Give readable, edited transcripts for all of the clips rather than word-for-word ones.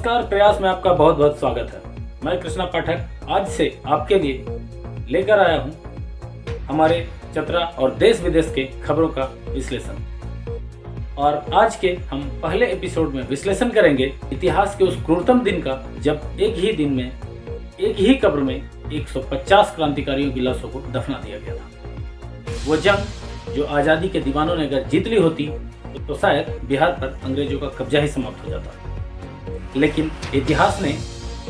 नमस्कार, प्रयास में आपका बहुत बहुत स्वागत है। मैं कृष्णा पाठक आज से आपके लिए लेकर आया हूं हमारे चतरा और देश विदेश के खबरों का विश्लेषण। और आज के हम पहले एपिसोड में विश्लेषण करेंगे इतिहास के उस क्रूरतम दिन का जब एक ही दिन में एक ही कब्र में 150 क्रांतिकारियों की लाशों को दफना दिया गया था। वो जंग जो आज़ादी के दीवानों ने अगर जीत ली होती तो शायद बिहार पर अंग्रेजों का कब्जा ही समाप्त हो जाता, लेकिन इतिहास ने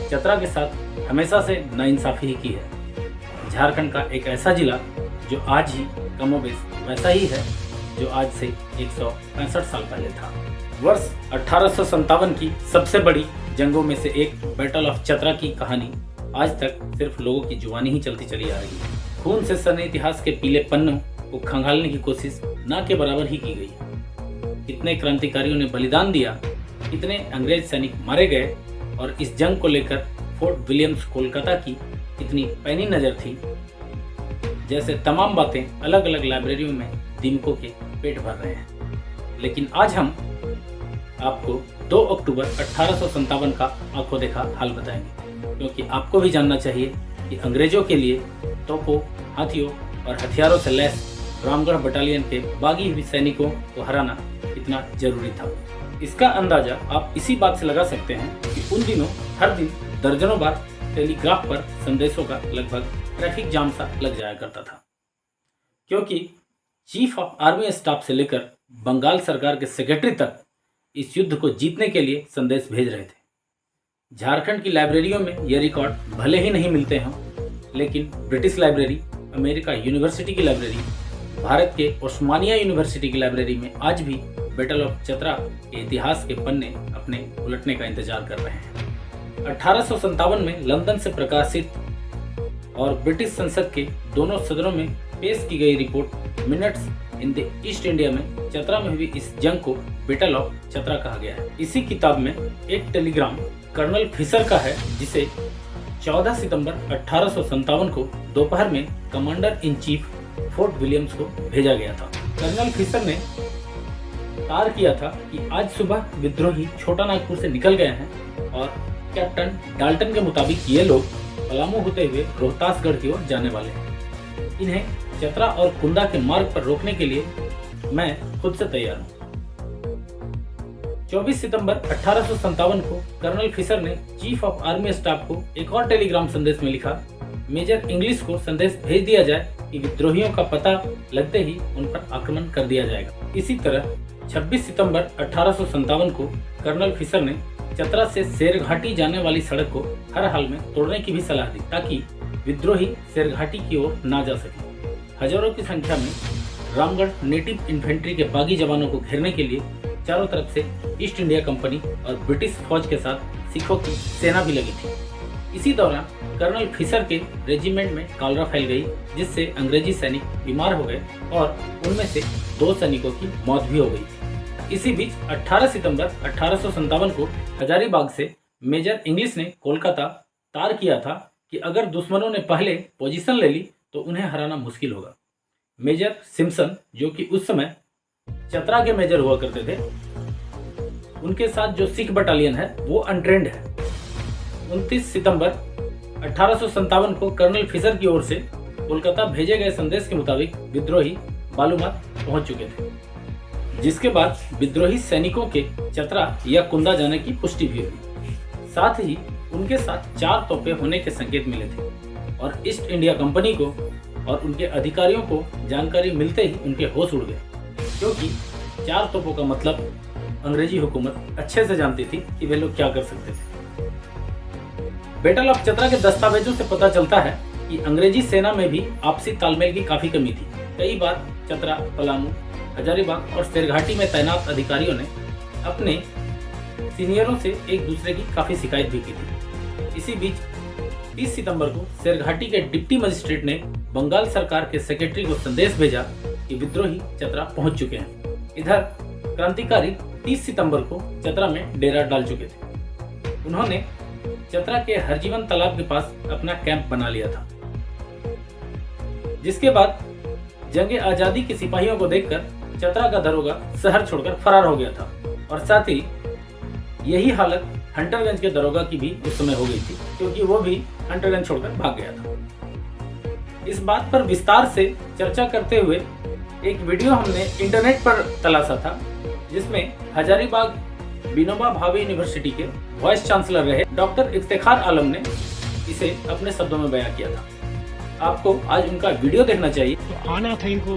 चतरा के साथ हमेशा से नाइंसाफी ही की है। झारखंड का एक ऐसा जिला जो आज ही कमोबेश वैसा ही है जो आज से 165 साल पहले था। वर्ष 1857 की सबसे बड़ी जंगों में से एक बैटल ऑफ चतरा की कहानी आज तक सिर्फ लोगों की जुबानी ही चलती चली आ रही है। खून से सने इतिहास के पीले पन्नों को खंगालने की कोशिश ना के बराबर ही की गई। कितने क्रांतिकारियों ने बलिदान दिया, कितने अंग्रेज सैनिक मारे गए और इस जंग को लेकर फोर्ट विलियम्स कोलकाता की कितनी पैनी नजर थी, जैसे तमाम बातें अलग अलग लाइब्रेरियों में दीमकों के पेट भर रहे हैं। लेकिन आज हम आपको 2 अक्टूबर 1857 का आंखों देखा हाल बताएंगे, क्योंकि आपको भी जानना चाहिए कि अंग्रेजों के लिए तोपों, हाथियों और हथियारों से लैस रामगढ़ बटालियन के बागी हुए सैनिकों को हराना कितना जरूरी था। इसका अंदाजा आप इसी बात से लगा सकते हैं कि उन दिनों हर दिन दर्जनों बार टेलीग्राफ पर संदेशों का लगभग ट्रैफिक जाम सा लग जाया करता था, क्योंकि चीफ ऑफ आर्मी स्टाफ से लेकर बंगाल सरकार के सेक्रेटरी तक इस युद्ध को जीतने के लिए संदेश भेज रहे थे। झारखंड की लाइब्रेरियों में ये रिकॉर्ड भले ही नहीं मिलते हों, लेकिन ब्रिटिश लाइब्रेरी, अमेरिका यूनिवर्सिटी की लाइब्रेरी, भारत के ओस्मानिया यूनिवर्सिटी की लाइब्रेरी में आज भी बैटल ऑफ चतरा के इतिहास के पन्ने अपने उलटने का इंतजार कर रहे हैं। 1857 में लंदन से प्रकाशित और ब्रिटिश संसद के दोनों सदनों में पेश की गई report minutes in the east India में चतरा में हुई इस जंग को बैटल ऑफ चतरा कहा गया है। इसी किताब में एक टेलीग्राम कर्नल फिशर का है, जिसे 14 सितंबर 1857 को दोपहर में commander in chief fort Williams को भेजा गया था। कर्नल फिशर ने तार किया था कि आज सुबह विद्रोही छोटा नागपुर से निकल गए हैं और कैप्टन डाल्टन के मुताबिक ये लोग पलामू होते हुए रोहतासगढ़ की ओर जाने वाले हैं। इन्हें चतरा और कुंदा के मार्ग पर रोकने के लिए मैं खुद से तैयार हूँ। 24 सितंबर 1857 को कर्नल फिशर ने चीफ ऑफ आर्मी स्टाफ को एक और टेलीग्राम संदेश में लिखा, मेजर इंग्लिश को संदेश भेज दिया जाए कि विद्रोहियों का पता लगते ही उन पर आक्रमण कर दिया जाएगा। इसी तरह 26 सितंबर 1857 को कर्नल फिशर ने चतरा से शेरघाटी जाने वाली सड़क को हर हाल में तोड़ने की भी सलाह दी, ताकि विद्रोही शेरघाटी की ओर ना जा सके। हजारों की संख्या में रामगढ़ नेटिव इन्फेंट्री के बागी जवानों को घेरने के लिए चारों तरफ से ईस्ट इंडिया कंपनी और ब्रिटिश फौज के साथ सिखों की सेना भी लगी थी। इसी दौरान कर्नल फिशर के रेजिमेंट में कॉलरा फैल गई, जिससे अंग्रेजी सैनिक बीमार हो गए और उनमें से 2 सैनिकों की मौत भी हो गई। इसी बीच 18 सितंबर 1857 को हजारीबाग से मेजर इंग्लिश ने कोलकाता तार किया था कि अगर दुश्मनों ने पहले पोजीशन ले ली तो उन्हें हराना मुश्किल होगा। मेजर सिम्पसन, जो कि उस समय चतरा के मेजर हुआ करते थे, उनके साथ जो सिख बटालियन है वो अनट्रेंड है। 29 सितंबर 1857 को कर्नल फिशर की ओर से कोलकाता भेजे गए संदेश के मुताबिक विद्रोही बालूमाथ पहुंच चुके थे, जिसके बाद विद्रोही सैनिकों के चतरा या कुंदा जाने की पुष्टि भी हुई। साथ ही उनके साथ 4 तोपें होने के संकेत मिले थे और ईस्ट इंडिया कंपनी को और उनके अधिकारियों को जानकारी मिलते ही उनके होश उड़ गए, क्योंकि 4 तोपों का मतलब अंग्रेजी हुकूमत अच्छे से जानती थी कि वे लोग क्या कर सकते थे। बैटल ऑफ चतरा के दस्तावेजों से पता चलता है कि अंग्रेजी सेना में भी आपसी तालमेल की काफी कमी थी। कई बार चतरा, पलामू, हजारीबाग और शेरघाटी में तैनात अधिकारियों ने अपने सीनियरों से एक दूसरे की काफी शिकायत भी की थी। इसी बीच 30 सितंबर को शेरघाटी के डिप्टी मजिस्ट्रेट ने बंगाल सरकार के सेक्रेटरी को संदेश भेजा कि विद्रोही चतरा पहुंच चुके हैं। इधर क्रांतिकारी 30 सितंबर को चतरा में डेरा डाल चुके थे। उन्होंने चतरा के हरजीवन तालाब के पास अपना कैंप बना लिया था, जिसके बाद जंगे आजादी के सिपाहियों को देखकर चतरा का दरोगा शहर छोड़कर फरार हो गया था और साथ ही यही हालत हंटरगंज के दरोगा की भी उस समय हो गई थी, क्योंकि वो भी हंटरगंज छोड़कर भाग गया था। इस बात पर विस्तार से चर्चा करते हुए एक वीडियो हमने इंटरनेट पर तलाशा था, जिसमें हजारीबाग विनोबा भावे यूनिवर्सिटी के वाइस चांसलर रहे डॉक्टर इफ्तिखार आलम ने इसे अपने शब्दों में बयां किया था। आपको आज उनका वीडियो देखना चाहिए। तो आना था इनको,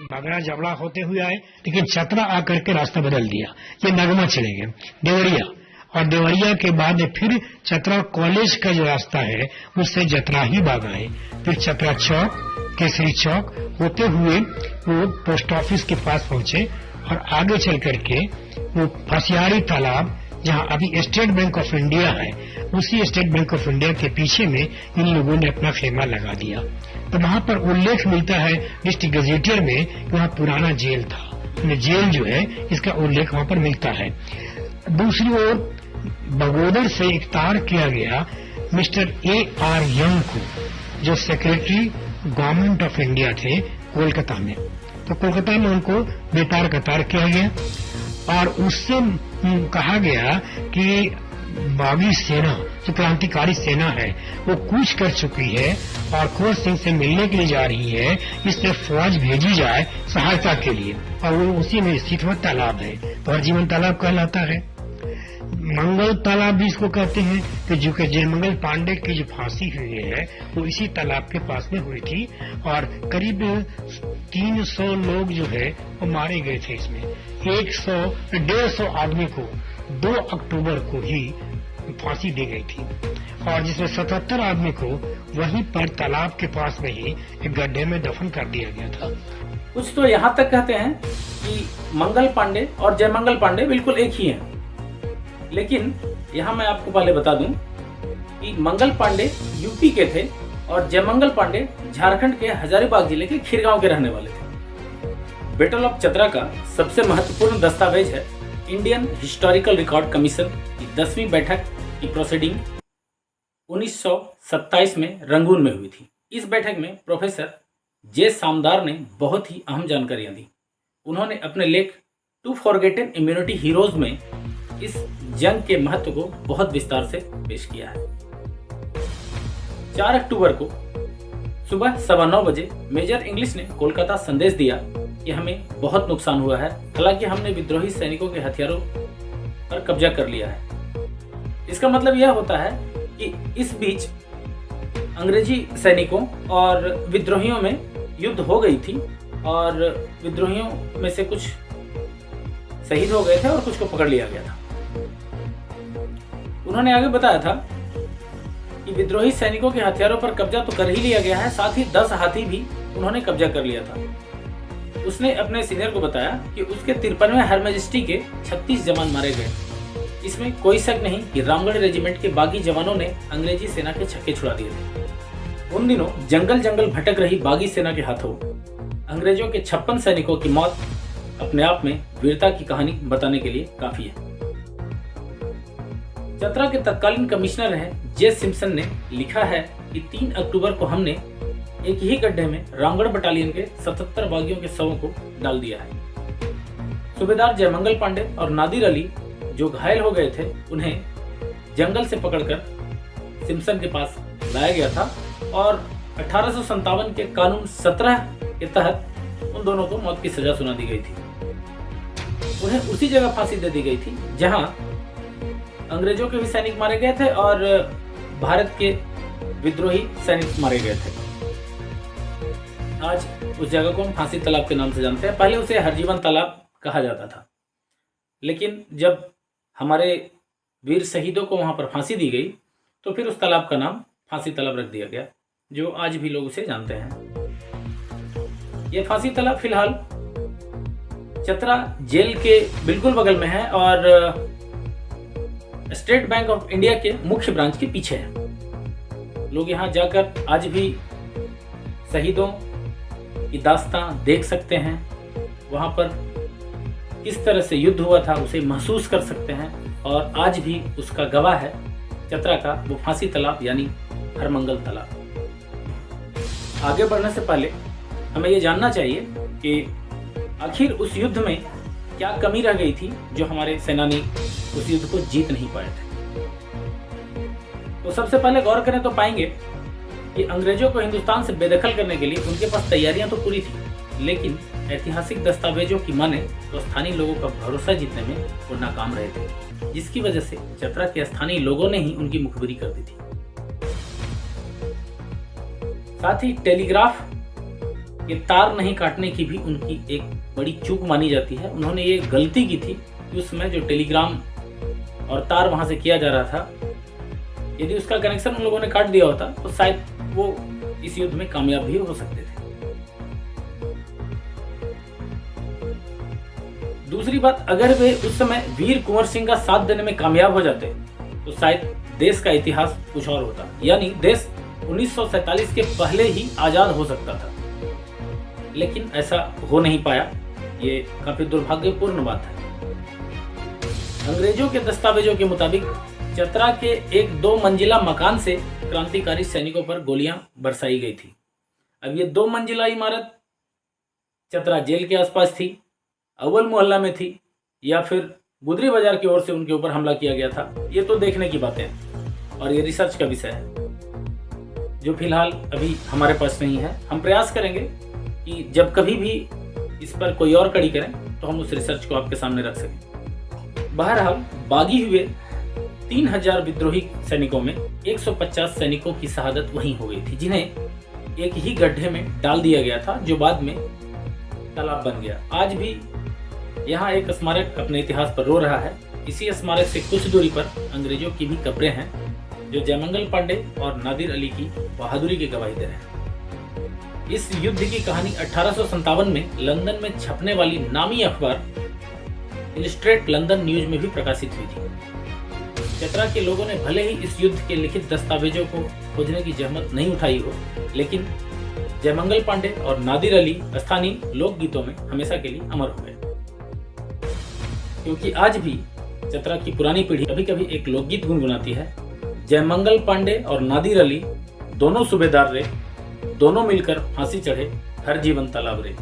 झगड़ा जबड़ा होते हुए आए, लेकिन चतरा आकर के रास्ता बदल दिया। ये नगमा चले गए देवरिया, और देवरिया के बाद फिर चतरा कॉलेज का जो रास्ता है उससे जतरा ही बाग आए, फिर चतरा चौक, केसरी चौक होते हुए वो पोस्ट ऑफिस के पास पहुंचे और आगे चल करके वो फसियारी तालाब, जहां अभी स्टेट बैंक ऑफ इंडिया है, उसी स्टेट बैंक ऑफ इंडिया के पीछे में इन लोगों ने अपना खेमा लगा दिया। तो वहां पर उल्लेख मिलता है डिस्ट्रिक्ट गजेटियर में, वहां पुराना जेल था, जेल जो है इसका उल्लेख वहां पर मिलता है। दूसरी ओर बगोदर से एक तार किया गया मिस्टर A.R. यंग को, जो सेक्रेटरी गवर्नमेंट ऑफ इंडिया थे कोलकाता में। तो कोलकाता में उनको बेतार का तार किया गया और उससे कहा गया कि बागी सेना, जो क्रांतिकारी सेना है, वो कूच कर चुकी है और खोर सिंह से मिलने के लिए जा रही है, इससे फौज भेजी जाए सहायता के लिए। और वो उसी में स्थित हुआ तालाब है, तो हरजीवन तालाब कहलाता है। मंगल तालाब भी इसको कहते हैं, कि जो कि जयमंगल पांडे की जो फांसी हुई है वो इसी तालाब के पास में हुई थी, और करीब 300 लोग जो है वो मारे गए थे इसमें। 150 आदमी को 2 अक्टूबर को ही फांसी दी गई थी, और जिसमें 77 आदमी को वहीं पर तालाब के पास में ही एक गड्ढे में दफन कर दिया गया था। कुछ तो यहाँ तक कहते हैं कि मंगल पांडे और जयमंगल पांडे बिल्कुल एक ही हैं, लेकिन यहाँ मैं आपको पहले बता दूं कि मंगल पांडे यूपी के थे और जयमंगल पांडे झारखंड के हजारीबाग जिले के खीरगांव के रहने वाले थे। बैटल ऑफ चतरा का सबसे महत्वपूर्ण दस्तावेज है इंडियन हिस्टोरिकल रिकॉर्ड कमीशन की 10वीं बैठक की प्रोसीडिंग 1927 में रंगून में हुई थी। इस बैठक में प्रोफेसर जे सामदार ने बहुत ही अहम जानकारियां दी। उन्होंने अपने लेख टू फॉरगेटन इम्यूनिटी हीरोज में इस जंग के महत्व को बहुत विस्तार से पेश किया है। 4 अक्टूबर को सुबह 9:15 बजे मेजर इंग्लिश ने कोलकाता संदेश दिया कि हमें बहुत नुकसान हुआ है, हालांकि हमने विद्रोही सैनिकों के हथियारों पर कब्जा कर लिया है। इसका मतलब यह होता है कि इस बीच अंग्रेजी सैनिकों और विद्रोहियों में युद्ध हो गई थी, और विद्रोहियों में से कुछ शहीद हो गए थे और कुछ को पकड़ लिया गया था। उन्होंने आगे बताया था कि विद्रोही सैनिकों के हथियारों पर कब्जा तो कर ही लिया गया है, साथ ही 10 हाथी भी उन्होंने कब्जा कर लिया था। उसने अपने सीनियर को बताया कि उसके 53वें हर मैजेस्टी के 36 जवान मारे गए। इसमें कोई शक नहीं कि रामगढ़ रेजिमेंट के बागी जवानों ने अंग्रेजी सेना के छक्के छुड़ा दिए थे। उन दिनों जंगल जंगल भटक रही बागी सेना के हाथों अंग्रेजों के 56 सैनिकों की मौत अपने आप में वीरता की कहानी बताने के लिए काफी है। चतरा के तत्कालीन कमिश्नर रहे जे सिम्पसन ने लिखा है कि 3 अक्टूबर को हमने एक ही गड्ढे में रामगढ़ बटालियन के 77 बागियों के शवों को डाल दिया है। सूबेदार जयमंगल पांडे और नादिर अली जो घायल हो गए थे, उन्हें जंगल से पकड़कर सिम्पसन के पास लाया गया था और 1857 के कानून 17 के तहत उन दोनों को मौत की सजा सुना दी गई थी। उन्हें उसी जगह फांसी दे दी गई थी जहां अंग्रेजों के भी सैनिक मारे गए थे और भारत के विद्रोही सैनिक मारे गए थे। आज उस जगह को हम फांसी तालाब के नाम से जानते हैं। पहले उसे हरजीवन तालाब कहा जाता था, लेकिन जब हमारे वीर शहीदों को वहां पर फांसी दी गई तो फिर उस तालाब का नाम फांसी तालाब रख दिया गया, जो आज भी लोग उसे जानते हैं। यह फांसी तालाब फिलहाल चतरा जेल के बिल्कुल बगल में है और स्टेट बैंक ऑफ इंडिया के मुख्य ब्रांच के पीछे है। लोग यहाँ जाकर आज भी शहीदों की दास्तां देख सकते हैं। वहां पर किस तरह से युद्ध हुआ था उसे महसूस कर सकते हैं, और आज भी उसका गवाह है चतरा का वो फांसी तालाब यानी हरमंगल तालाब। आगे बढ़ने से पहले हमें ये जानना चाहिए कि आखिर उस युद्ध में क्या कमी रह गई थी जो हमारे सेनानी उस युद्ध को जीत नहीं पाए थे। तो सबसे पहले गौर करें तो पाएंगे कि अंग्रेजों को हिंदुस्तान से बेदखल करने के लिए उनके पास तैयारियां तो पूरी थी, लेकिन ऐतिहासिक दस्तावेजों की माने तो स्थानीय लोगों का भरोसा जीतने में वो नाकाम रहे थे, जिसकी वजह से चतरा के स्थानीय लोगों ने ही उनकी मुखबिरी कर दी थी। साथ ही टेलीग्राफ के तार नहीं काटने की भी उनकी एक बड़ी चूक मानी जाती है। उन्होंने ये गलती की थी कि उस समय जो टेलीग्राम और तार वहां से किया जा रहा था, यदि उसका कनेक्शन उन लोगों ने काट दिया होता तो शायद वो इस युद्ध में कामयाब भी हो सकते थे। दूसरी बात, अगर वे उस समय वीर कुंवर सिंह का साथ देने में कामयाब हो जाते तो शायद देश का इतिहास कुछ और होता, यानी देश 1947 के पहले ही आजाद हो सकता था। लेकिन ऐसा हो नहीं पाया, ये काफी दुर्भाग्यपूर्ण बात है। अंग्रेजों के दस्तावेजों के मुताबिक चतरा के एक 2 मंजिला मकान से क्रांतिकारी सैनिकों पर गोलियां बरसाई गई थी। अब ये 2 मंजिला इमारत चतरा जेल के आसपास थी, अव्वल मोहल्ला में थी, या फिर गुदरी बाजार की ओर से उनके ऊपर हमला किया गया था, ये तो देखने की बातें हैं और ये रिसर्च का विषय है जो फिलहाल अभी हमारे पास नहीं है। हम प्रयास करेंगे कि जब कभी भी इस पर कोई और कड़ी करें तो हम उस रिसर्च को आपके सामने रख सकें। बहरहाल बागी हुए 3000 विद्रोही सैनिकों में 150 सैनिकों की शहादत वहीं हो गई थी, जिन्हें एक ही गड्ढे में डाल दिया गया था जो बाद में तालाब बन गया। आज भी यहाँ एक स्मारक अपने इतिहास पर रो रहा है। इसी स्मारक से कुछ दूरी पर अंग्रेजों की भी कब्रें हैं जो जयमंगल पांडे और नादिर अली की बहादुरी की गवाही दे रहे हैं। इस युद्ध की कहानी 1857 में लंदन में छपने वाली नामी अखबार इलस्ट्रेट लंदन न्यूज में भी प्रकाशित हुई थी। चतरा के लोगों ने भले ही इस युद्ध के लिखित दस्तावेजों को खोजने की जहमत नहीं उठाई हो, लेकिन जयमंगल पांडे और नादिर अली स्थानीय लोकगीतों में हमेशा के लिए अमर हो गए, क्योंकि आज भी चतरा की पुरानी पीढ़ी कभी कभी एक लोकगीत गुनगुनाती है, जयमंगल पांडे और नादिर अली दोनों सूबेदार रे, दोनों मिलकर फांसी चढ़े, हर जीवन तालाब रे।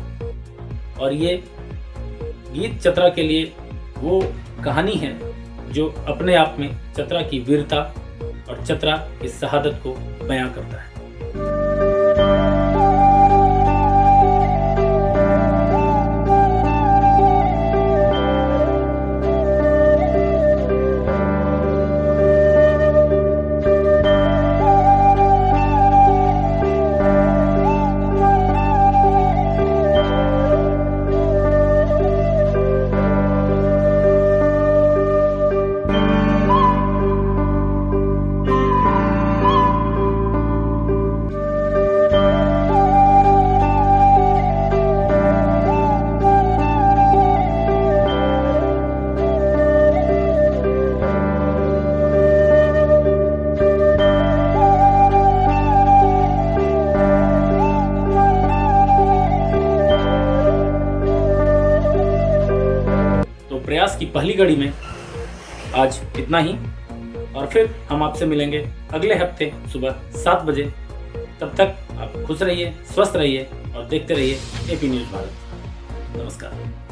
और ये गीत चतरा के लिए वो कहानी है जो अपने आप में चतरा की वीरता और चतरा की शहादत को बयां करता है। प्रयास की पहली कड़ी में आज इतना ही, और फिर हम आपसे मिलेंगे अगले हफ्ते सुबह 7 बजे। तब तक आप खुश रहिए, स्वस्थ रहिए और देखते रहिए एपी न्यूज़ भारत। नमस्कार।